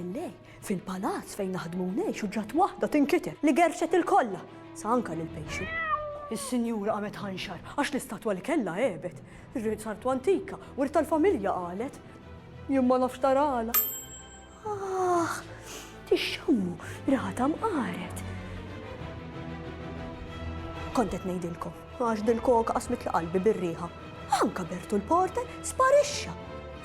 Sillej, fil-palazz fejn naħdmunej xuġġat waħda tinkiter li gerxet il-kolla, sa anka lil-pejxu. Is-sinjura qamet ħanxar għax l-istatwa li kellha ebet. Ir-rid sartu antika u rid tal-familja qalet. Jien ma nafx tarala. Tixxammu, rata mqaret. Kontet ngħidilkom, għax dil-koka qasmet li qalbi bir-riħa. Anka Bertu l-porter sparixxa.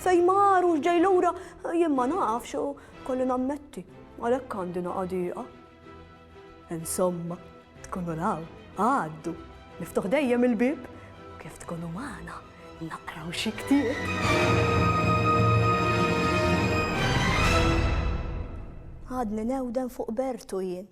Fej maru ġej lura jien ma nafx u kolli nammetti għalhekk għandi naqadiqa. Insomma, tkunu raw, għaddu, niftuħ dejjem il-bib, kif tkunu magħna naqraw xi ktieb. Għadni newden fuq Bertu jien.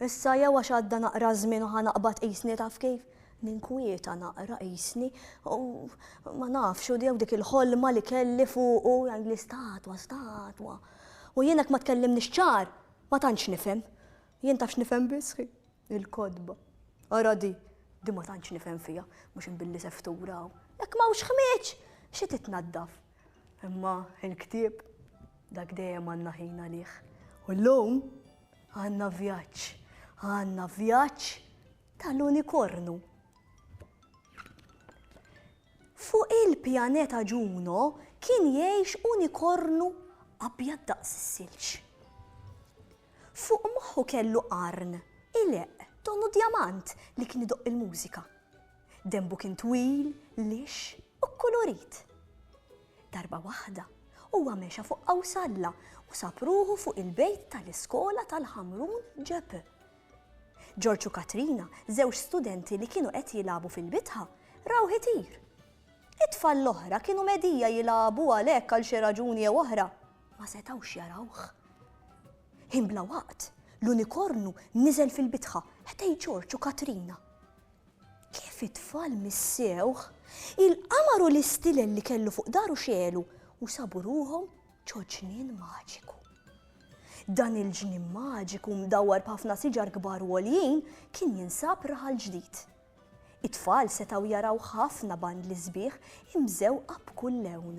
Issa jew għax għadda naqra żmien u ħanaqbad qisni taf kif? Ninkwieta naqra qisni u ma nafx u dik il-ħolma li kelli fuqu li statwa. U jienek ma tkellimni ċar, ma tantx nifhem. Jien tafx nifhem bisħi, il-kodba. Ara di ma tantx nifhem fija, mhux inbilli seftura u. Jekk m'hawnx ħmieġ, xi titnaddaf. Imma il-ktieb dak dejjem għandna ħin għalih. U llum għandna vjaġġ tal-unikornu. Fuq il-pjaneta Ġuno kien jgħix unikornu abjad daqs is-silġ. Fuq moħħu kellu qarn, ileq, tonu djamant li kien idoq il-mużika. Dembu kien twil, lix u kolorit. Darba waħda huwa mexa fuq qawsalla u sapruħu fuq il-bejt tal-iskola tal-Ħamrun ġepe. George u Katrina, żewġ studenti li kienu qed jilagħbu fil-bitħa, raw ħitir. It-tfal l-oħra kienu medija jilagħbu għalhekk għal xi raġuni jew oħra, ma setgħux jarawh. Ħinbla waqt, l-unikornu niżel fil-bitħa ħtej George u Katrina. Kif it-tfal missewh, il-qamaru l-istilel li kellu fuq daru xielu u sabu ruhom ġo ġnien maġiku. Dan il-ġnien maġiku mdawwar b'ħafna siġar kbar u għoljin kien jinsab raħal ġdid. It-tfal setgħu jaraw ħafna bandli sbieħ imżewqa b'kull lewn.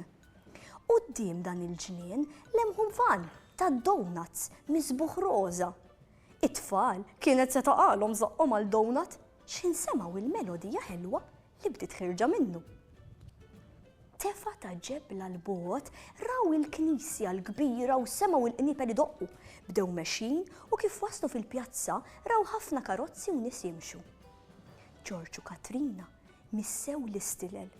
Quddiem dan il-ġnien lemħu van ta' donuts misbuħ roża. It-tfal kienet se taqalhom żaqhom għal donut x'insemgħu il-melodija ħelwa li bdiet ħirġa minnu. Tefa ta' ġebla l-bogħod raw il-knisja l-kbira u semgħu il-qniepel idoqqu. Bdew mexjin u kif waslu fil-pjazza raw ħafna karozzi u nies jimxu. George u Katrina missew l-istilel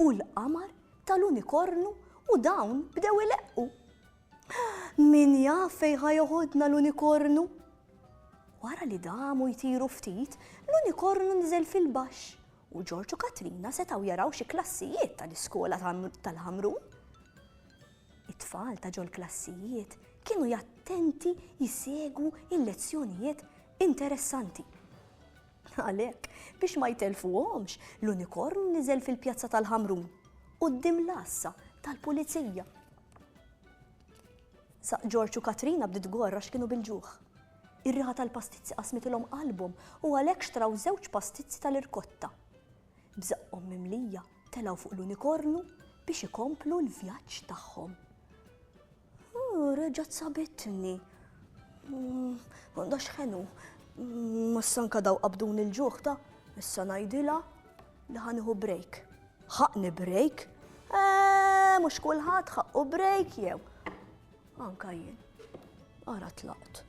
u l-qamar tal-unikornu u dawn bdew ileqqu. Min jaf fejn ħajoħodna l-unikornu? Wara li damu jtiru ftit, l-unikornu niżel fil-baxx u George u Katrina setgħu jaraw xi klassijiet tal-iskola tal-Ħamrun. It-tfal ta' ġol klassijiet kienu jattenti jisegwu il-lezzjonijiet interessanti. Għalhekk biex ma jtelfuhomx, l-unikornu niżel fil-pjazza tal-Ħamrun quddiem l-assa tal-pulizija. Saq George u Katrina bdiet gorra x'kienu bil-ġuħ. Ir-riħa tal-pastizzi qasmitilhom qalbhom u għalhekk xtraw żewġ pastizzi tal-irkotta. Bżaqhom mimlija telgħu fuq l-unikornu biex ikomplu l-vjaġġ tagħhom. Reġgħet sabitni. Għandha x'ħenu. Massanka daw qabdun il-ġuħ ta' issa ngħidilha li ħanieħu break. Ħaqni break? Mhux kulħadd ħaqqu break jew. Anka jien. Ara tlaqt.